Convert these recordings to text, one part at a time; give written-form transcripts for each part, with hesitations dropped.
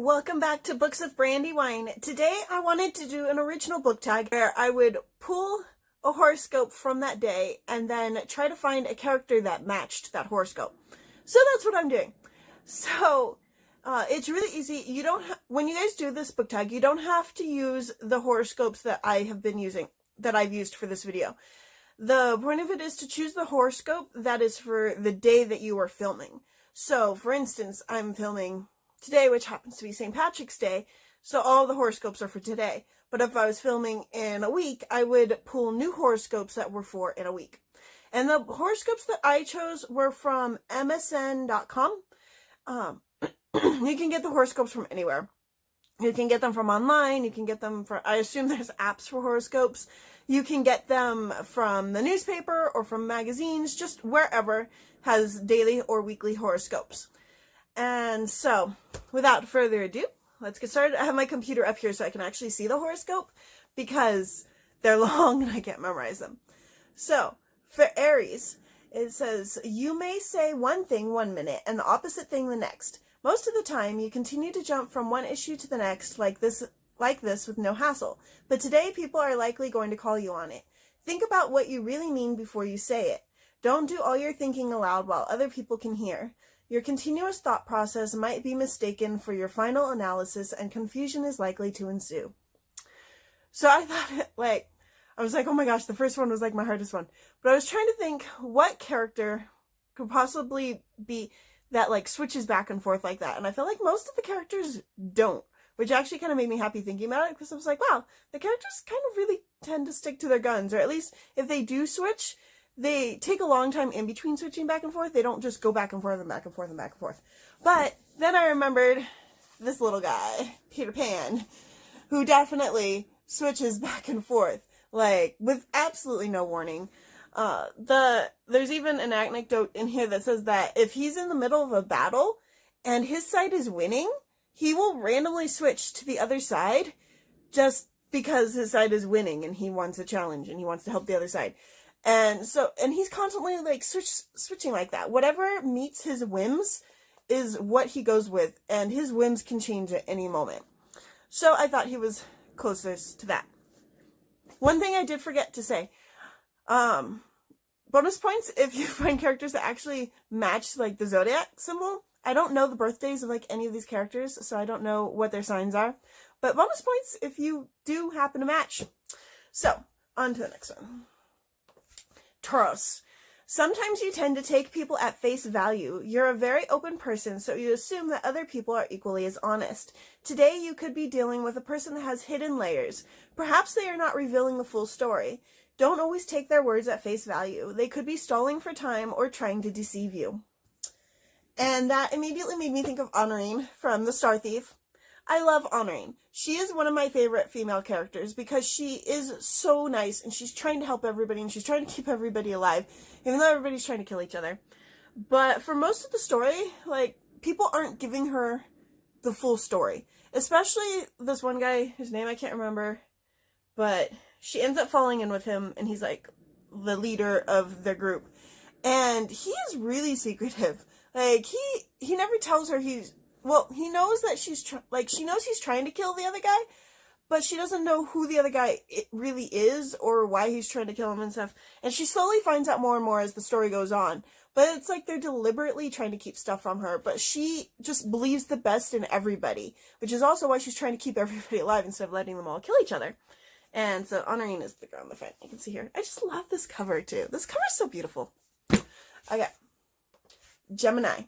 Welcome back to Books of Brandywine. Today I wanted to do an original book tag where I would pull a horoscope from that day and then try to find a character that matched that horoscope. So that's what I'm doing. So it's really easy. You don't when you guys do this book tag, you don't have to use the horoscopes that I have been using, that I've used for this video. The point of it is to choose the horoscope that is for the day that you are filming. So for instance, I'm filming today, which happens to be St. Patrick's Day, so all the horoscopes are for today. But if I was filming in a week, I would pull new horoscopes that were for in a week. And the horoscopes that I chose were from msn.com. You can get the horoscopes from anywhere. You can get them from online, you can get them from, I assume there's apps for horoscopes. You can get them from the newspaper or from magazines, just wherever has daily or weekly horoscopes. And so, without further ado, let's get started. I have my computer up here so I can actually see the horoscope because they're long and I can't memorize them. So, for Aries, it says, you may say one thing 1 minute and the opposite thing the next. Most of the time, you continue to jump from one issue to the next like this with no hassle. But today, people are likely going to call you on it. Think about what you really mean before you say it. Don't do all your thinking aloud while other people can hear. Your continuous thought process might be mistaken for your final analysis and confusion is likely to ensue. So I thought, I was like, oh my gosh, the first one was like my hardest one. But I was trying to think what character could possibly be that switches back and forth like that. And I feel like most of the characters don't, which actually kind of made me happy thinking about it because I was like, wow, the characters kind of really tend to stick to their guns, or at least if they do switch, they take a long time in between switching back and forth. They don't just go back and forth and back and forth and back and forth. But then I remembered this little guy, Peter Pan, who definitely switches back and forth, with absolutely no warning. There's even an anecdote in here that says that if he's in the middle of a battle and his side is winning, he will randomly switch to the other side just because his side is winning and he wants a challenge and he wants to help the other side. And he's constantly switching like that. Whatever meets his whims is what he goes with, and his whims can change at any moment. So I thought he was closest to that. One thing I did forget to say, bonus points if you find characters that actually match the zodiac symbol. I don't know the birthdays of any of these characters, so I don't know what their signs are. But bonus points if you do happen to match. So, on to the next one. Taurus. Sometimes you tend to take people at face value. You're a very open person, so you assume that other people are equally as honest. Today, you could be dealing with a person that has hidden layers. Perhaps they are not revealing the full story. Don't always take their words at face value. They could be stalling for time or trying to deceive you. And that immediately made me think of Honorine from The Star Thief. I love Honorine. She is one of my favorite female characters because she is so nice and she's trying to help everybody and she's trying to keep everybody alive, even though everybody's trying to kill each other. But for most of the story, people aren't giving her the full story. Especially this one guy, whose name I can't remember, but she ends up falling in with him and he's the leader of their group. And he is really secretive. He never tells her he knows that she knows he's trying to kill the other guy, but she doesn't know who the other guy really is or why he's trying to kill him and stuff. And she slowly finds out more and more as the story goes on. But it's they're deliberately trying to keep stuff from her, but she just believes the best in everybody, which is also why she's trying to keep everybody alive instead of letting them all kill each other. And so Honorine is the girl on the front. You can see here. I just love this cover too. This cover is so beautiful. Okay. Gemini.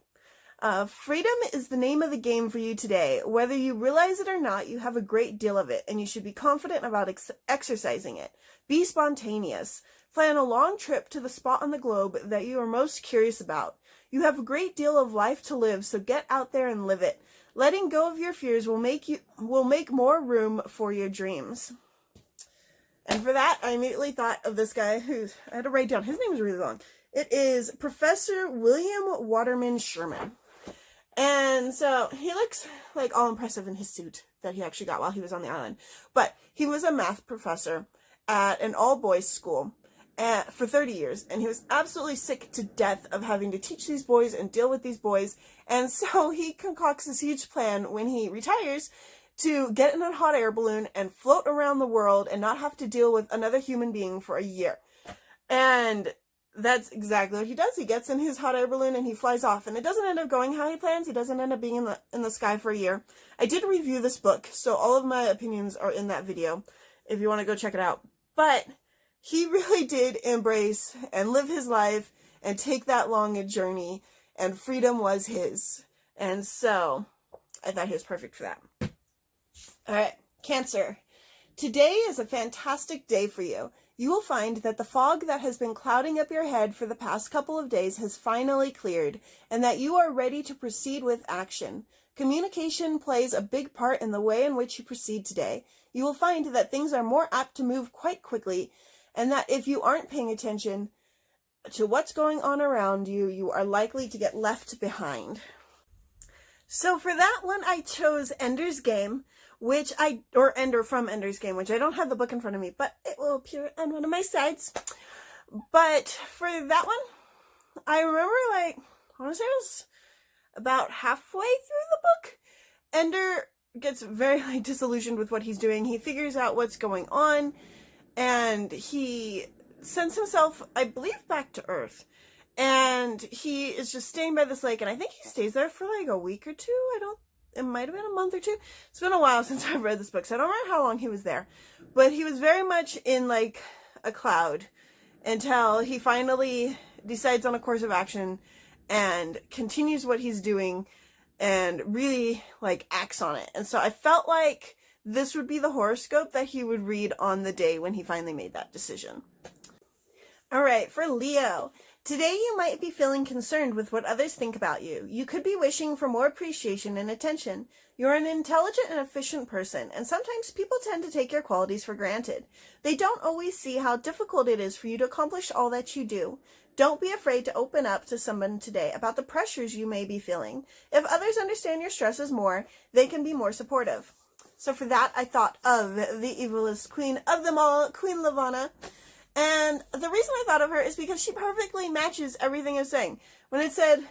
Freedom is the name of the game for you today. Whether you realize it or not, you have a great deal of it, and you should be confident about exercising it. Be spontaneous. Plan a long trip to the spot on the globe that you are most curious about. You have a great deal of life to live, so get out there and live it. Letting go of your fears will make more room for your dreams. And for that, I immediately thought of this guy who I had to write down. His name is really long. It is Professor William Waterman Sherman. And so he looks all impressive in his suit that he actually got while he was on the island. But he was a math professor at an all-boys school. for 30 years, and he was absolutely sick to death of having to teach these boys and deal with these boys, and so he concocts this huge plan when he retires to get in a hot air balloon and float around the world and not have to deal with another human being for a year. And that's exactly what he does. He gets in his hot air balloon and he flies off, and it doesn't end up going how he plans. He doesn't end up being in the sky for a year. I did review this book, so all of my opinions are in that video if you want to go check it out. But he really did embrace and live his life and take that long a journey, and freedom was his. And so I thought he was perfect for that. All right, Cancer. Today is a fantastic day for you. You will find that the fog that has been clouding up your head for the past couple of days has finally cleared, and that you are ready to proceed with action. Communication plays a big part in the way in which you proceed today. You will find that things are more apt to move quite quickly, and that if you aren't paying attention to what's going on around you, you are likely to get left behind. So for that one, I chose Ender's Game, or Ender from Ender's Game, which I don't have the book in front of me, but it will appear on one of my sides. But for that one, I remember, I want to say it was about halfway through the book, Ender gets very disillusioned with what he's doing. He figures out what's going on, and he sends himself, I believe, back to Earth. And he is just staying by this lake, and I think he stays there for a week or two. It might have been a month or two. It's been a while since I've read this book, so I don't remember how long he was there. But he was very much in a cloud until he finally decides on a course of action and continues what he's doing and really acts on it. And so I felt like this would be the horoscope that he would read on the day when he finally made that decision. All right, for Leo. Today you might be feeling concerned with what others think about you. You could be wishing for more appreciation and attention. You're an intelligent and efficient person, and sometimes people tend to take your qualities for granted. They don't always see how difficult it is for you to accomplish all that you do. Don't be afraid to open up to someone today about the pressures you may be feeling. If others understand your stresses more, they can be more supportive. So for that, I thought of the evilest queen of them all, Queen Levana. And the reason I thought of her is because she perfectly matches everything I was saying. When it said,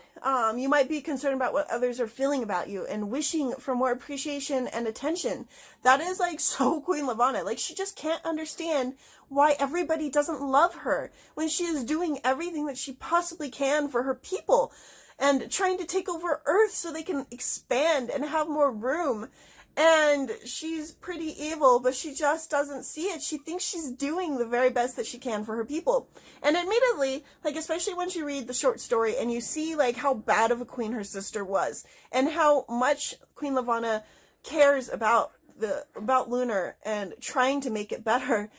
you might be concerned about what others are feeling about you and wishing for more appreciation and attention. That is so Queen Levana. She just can't understand why everybody doesn't love her when she is doing everything that she possibly can for her people and trying to take over Earth so they can expand and have more room. And she's pretty evil, but she just doesn't see it. She thinks she's doing the very best that she can for her people. And admittedly, especially once you read the short story and you see, how bad of a queen her sister was and how much Queen Levana cares about Lunar and trying to make it better,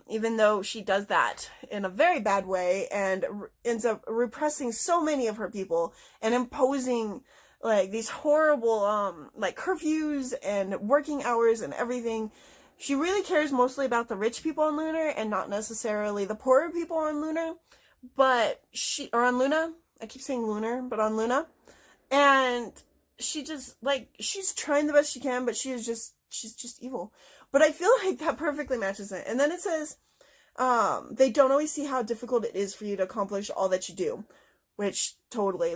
even though she does that in a very bad way and ends up repressing so many of her people and imposing these horrible, curfews and working hours and everything. She really cares mostly about the rich people on Lunar and not necessarily the poorer people on Lunar, or on Luna. I keep saying Lunar, but on Luna. And she just, she's trying the best she can, but she's just evil. But I feel like that perfectly matches it. And then it says, they don't always see how difficult it is for you to accomplish all that you do, which totally,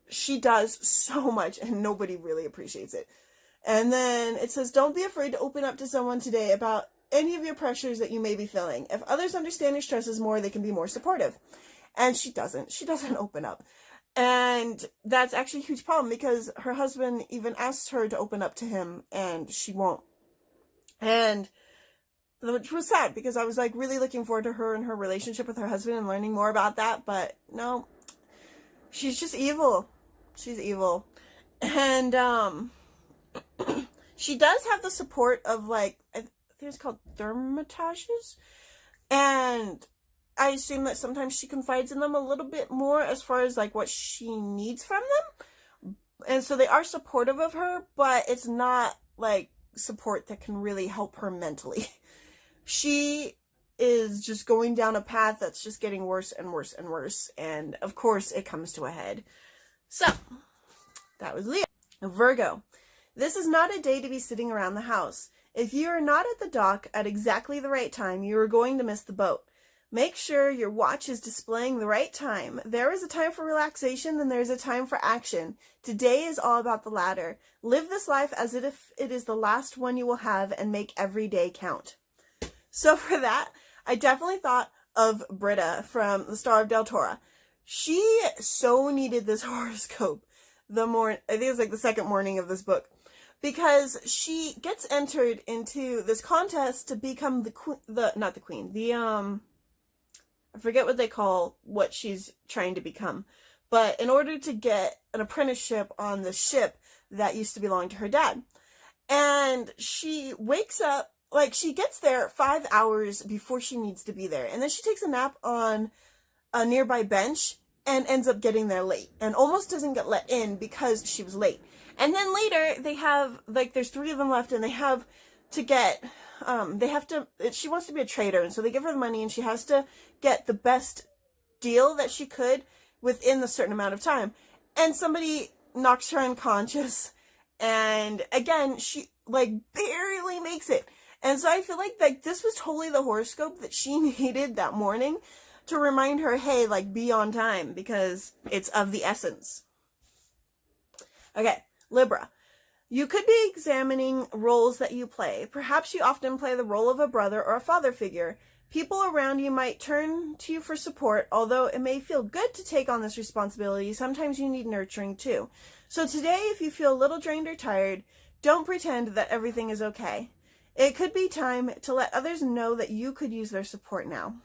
she does so much and nobody really appreciates it. And then it says, don't be afraid to open up to someone today about any of your pressures that you may be feeling. If others understand your stresses more, they can be more supportive. And she doesn't open up. And that's actually a huge problem because her husband even asks her to open up to him and she won't. And which was sad because I was really looking forward to her and her relationship with her husband and learning more about that. But no, she's just evil. She's evil. And she does have the support of I think it's called dermatages. And I assume that sometimes she confides in them a little bit more as far as what she needs from them. And so they are supportive of her, but it's not support that can really help her mentally. She is just going down a path that's just getting worse and worse and worse. And of course it comes to a head. So, that was Leo. Virgo. This is not a day to be sitting around the house. If you are not at the dock at exactly the right time, you are going to miss the boat. Make sure your watch is displaying the right time. There is a time for relaxation, and there is a time for action. Today is all about the latter. Live this life as if it is the last one you will have, and make every day count. So for that, I definitely thought of Britta from the Star of Del Toro. She so needed this horoscope I think it was like the second morning of this book, because she gets entered into this contest to become I forget what they call what she's trying to become. But in order to get an apprenticeship on the ship that used to belong to her dad. And she wakes up, like she gets there 5 hours before she needs to be there. And then she takes a nap on a nearby bench and ends up getting there late. And almost doesn't get let in because she was late. And then later they have, like there's 3 of them left, and they have to get, she wants to be a trader, and so they give her the money, and she has to get the best deal that she could within a certain amount of time. And somebody knocks her unconscious, and again, she like barely makes it. And so I feel like this was totally the horoscope that she needed that morning to remind her, hey, like be on time, because it's of the essence. Okay, Libra. You could be examining roles that you play. Perhaps you often play the role of a brother or a father figure. People around you might turn to you for support, although it may feel good to take on this responsibility. Sometimes you need nurturing too. So today, if you feel a little drained or tired, don't pretend that everything is okay. It could be time to let others know that you could use their support now.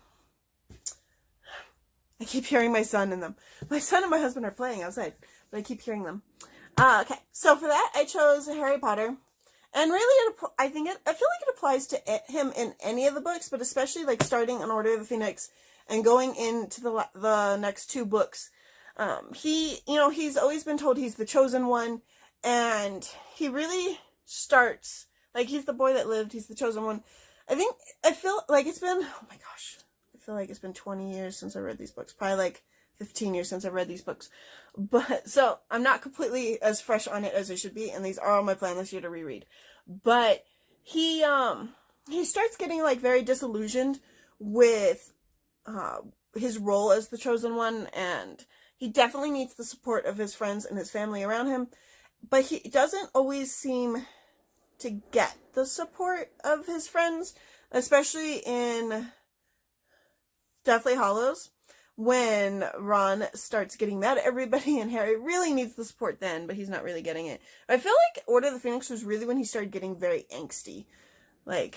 I keep hearing my son in them. My son and my husband are playing outside, but I keep hearing them. Okay, so for that, I chose Harry Potter. And really, I feel like it applies to him in any of the books, but especially like starting in Order of the Phoenix and going into the next 2 books. He's always been told he's the chosen one, and he really starts, like he's the boy that lived, he's the chosen one. I feel like it's been, oh my gosh, I feel like it's been 20 years since I read these books, probably like 15 years since I've read these books. But so I'm not completely as fresh on it as I should be, and these are on my plan this year to reread. But he starts getting like very disillusioned with his role as the chosen one, and he definitely needs the support of his friends and his family around him, but he doesn't always seem to get the support of his friends, especially in Deathly Hallows, when Ron starts getting mad at everybody, and Harry really needs the support then, but he's not really getting it. I feel like Order of the Phoenix was really when he started getting very angsty. Like,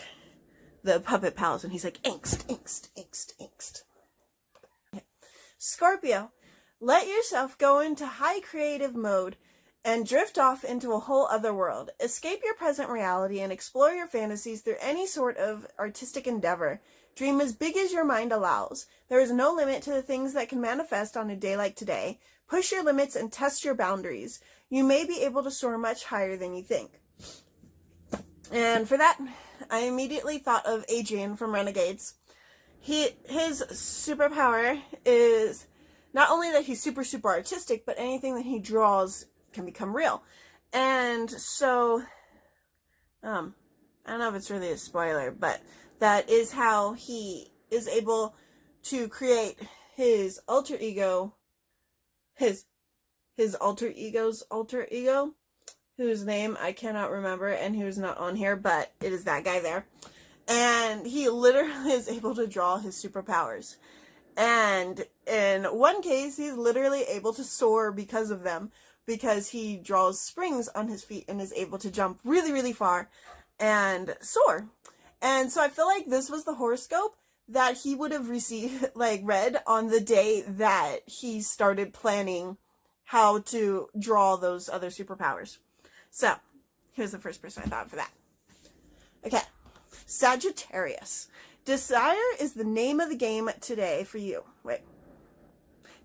the Puppet Palace, and he's like, angst, angst, angst, angst. Okay. Scorpio, let yourself go into high creative mode and drift off into a whole other world. Escape your present reality and explore your fantasies through any sort of artistic endeavor. Dream as big as your mind allows. There is no limit to the things that can manifest on a day like today. Push your limits and test your boundaries. You may be able to soar much higher than you think. And for that, I immediately thought of Adrian from Renegades. His superpower is not only that he's super, super artistic, but anything that he draws can become real. And so, I don't know if it's really a spoiler, but that is how he is able to create his alter ego, his alter ego's alter ego, whose name I cannot remember and who's not on here, but it is that guy there. And he literally is able to draw his superpowers. And in one case, he's literally able to soar because of them, because he draws springs on his feet and is able to jump really, really far and soar. And so I feel like this was the horoscope that he would have received, like read on the day that he started planning how to draw those other superpowers. So here's the first person I thought for that. Okay, Sagittarius. Desire is the name of the game today for you.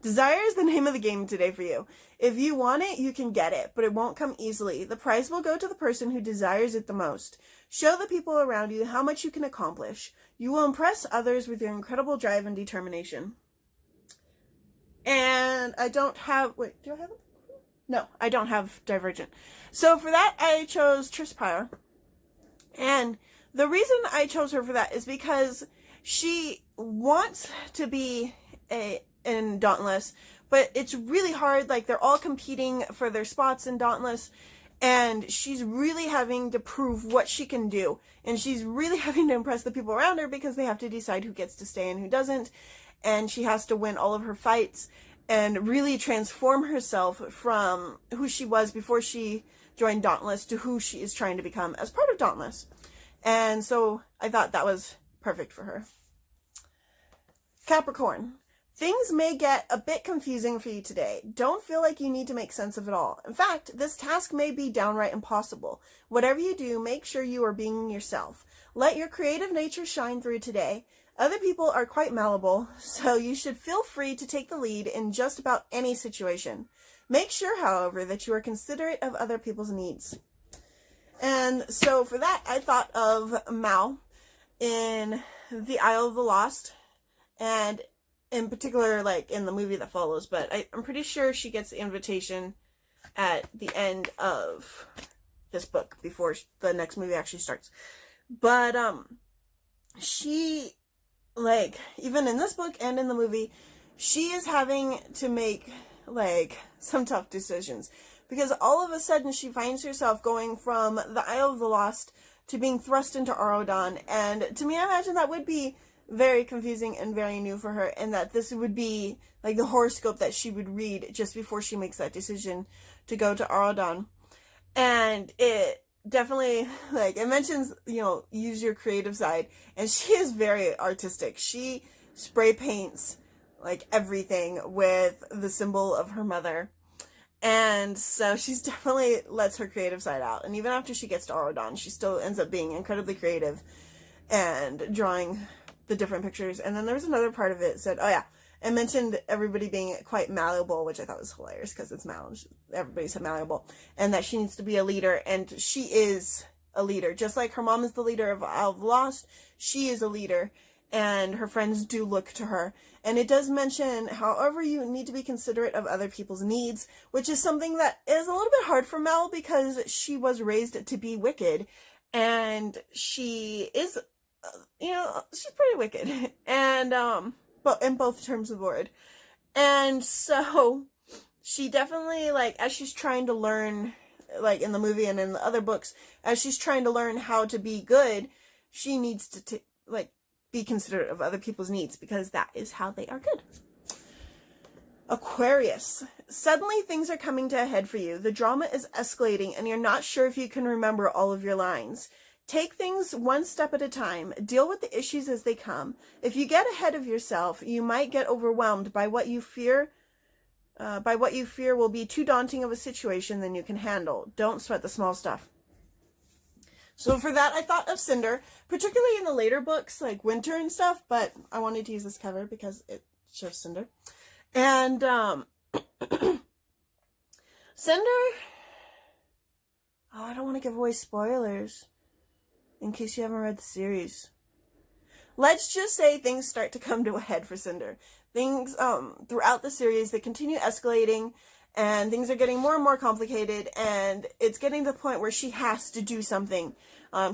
Desire is the name of the game today for you. If you want it, you can get it, but it won't come easily. The prize will go to the person who desires it the most. Show the people around you how much you can accomplish. You will impress others with your incredible drive and determination. And I don't have, do I have it? No, I don't have Divergent. So for that, I chose Trish Power. And the reason I chose her for that is because she wants to be in Dauntless, but it's really hard. Like, they're all competing for their spots in Dauntless, and she's really having to prove what she can do. And she's really having to impress the people around her because they have to decide who gets to stay and who doesn't. And she has to win all of her fights and really transform herself from who she was before she joined Dauntless to who she is trying to become as part of Dauntless. And so I thought that was perfect for her. Capricorn. Things may get a bit confusing for you today. Don't feel like you need to make sense of it all. In fact, this task may be downright impossible. Whatever you do, make sure you are being yourself. Let your creative nature shine through today. Other people are quite malleable, so you should feel free to take the lead in just about any situation. Make sure, however, that you are considerate of other people's needs. And so for that, I thought of Mal in The Isle of the Lost, and in particular, like, in the movie that follows, but I'm pretty sure she gets the invitation at the end of this book before the next movie actually starts. But, she, like, even in this book and in the movie, she is having to make, like, some tough decisions. Because all of a sudden she finds herself going from the Isle of the Lost to being thrust into Aurodon. And to me, I imagine that would be very confusing and very new for her. And that this would be like the horoscope that she would read just before she makes that decision to go to Aurodon. And it definitely, like, it mentions, you know, use your creative side. And she is very artistic. She spray paints, like, everything with the symbol of her mother. And so she's definitely lets her creative side out. And even after she gets to Aurodon, she still ends up being incredibly creative and drawing the different pictures. And then there was another part of it said, oh yeah, it mentioned everybody being quite malleable, which I thought was hilarious because it's everybody's malleable. And that she needs to be a leader. And she is a leader. Just like her mom is the leader of Isle of the Lost, she is a leader. And her friends do look to her. And it does mention, however, you need to be considerate of other people's needs, which is something that is a little bit hard for Mel because she was raised to be wicked. And she is, you know, she's pretty wicked. And, but in both terms of the word. And so she definitely, like, as she's trying to learn, like in the movie and in the other books, as she's trying to learn how to be good, she needs to, be considerate of other people's needs because that is how they are good. Aquarius. Suddenly things are coming to a head for you. The drama is escalating and you're not sure if you can remember all of your lines. Take things one step at a time. Deal with the issues as they come. If you get ahead of yourself, you might get overwhelmed by what you fear will be too daunting of a situation than you can handle. Don't sweat the small stuff. So for that, I thought of Cinder, particularly in the later books, like Winter and stuff, but I wanted to use this cover because it shows Cinder. And, Cinder, oh, I don't want to give away spoilers in case you haven't read the series. Let's just say things start to come to a head for Cinder. Things, throughout the series, they continue escalating, and things are getting more and more complicated, and it's getting to the point where she has to do something.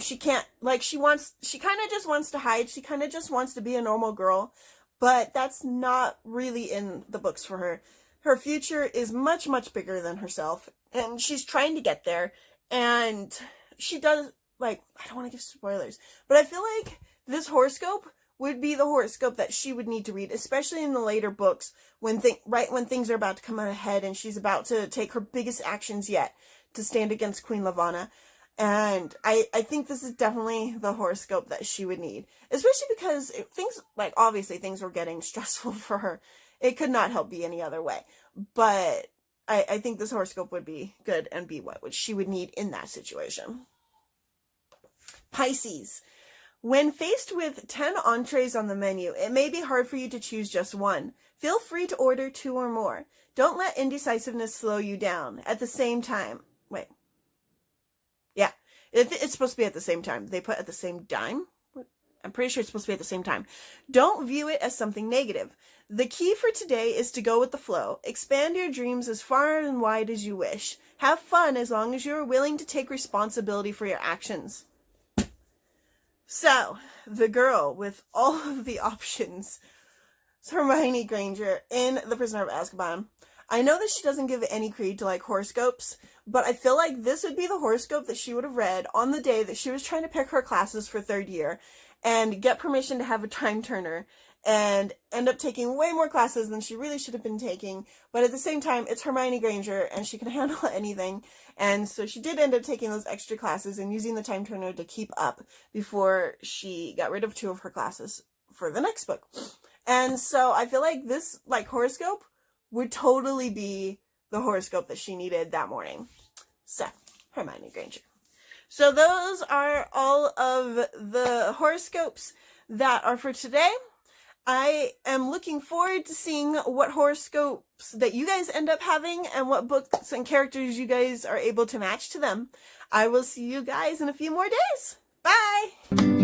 She can't, like, she kind of just wants to hide. She kind of just wants to be a normal girl, but that's not really in the books for her. Her future is much, much bigger than herself, and she's trying to get there, and she does, like, I don't want to give spoilers, but I feel like this horoscope would be the horoscope that she would need to read, especially in the later books when when things are about to come out ahead and she's about to take her biggest actions yet to stand against Queen Levana. And I think this is definitely the horoscope that she would need, especially because obviously things were getting stressful for her. It could not help be any other way. But I think this horoscope would be good and be what she would need in that situation. Pisces. When faced with 10 entrees on the menu, it may be hard for you to choose just one. Feel free to order 2 or more. Don't let indecisiveness slow you down. At the same time, it's supposed to be at the same time. They put at the same time? I'm pretty sure it's supposed to be at the same time. Don't view it as something negative. The key for today is to go with the flow. Expand your dreams as far and wide as you wish. Have fun as long as you are willing to take responsibility for your actions. So, the girl with all of the options is Hermione Granger in The Prisoner of Azkaban. I know that she doesn't give any creed to, like, horoscopes, but I feel like this would be the horoscope that she would have read on the day that she was trying to pick her classes for third year and get permission to have a time turner and end up taking way more classes than she really should have been taking. But at the same time, it's Hermione Granger and she can handle anything. And so she did end up taking those extra classes and using the time turner to keep up before she got rid of 2 of her classes for the next book. And so I feel like this, like, horoscope would totally be the horoscope that she needed that morning. So, Hermione Granger. So those are all of the horoscopes that are for today. I am looking forward to seeing what horoscopes that you guys end up having and what books and characters you guys are able to match to them. I will see you guys in a few more days. Bye!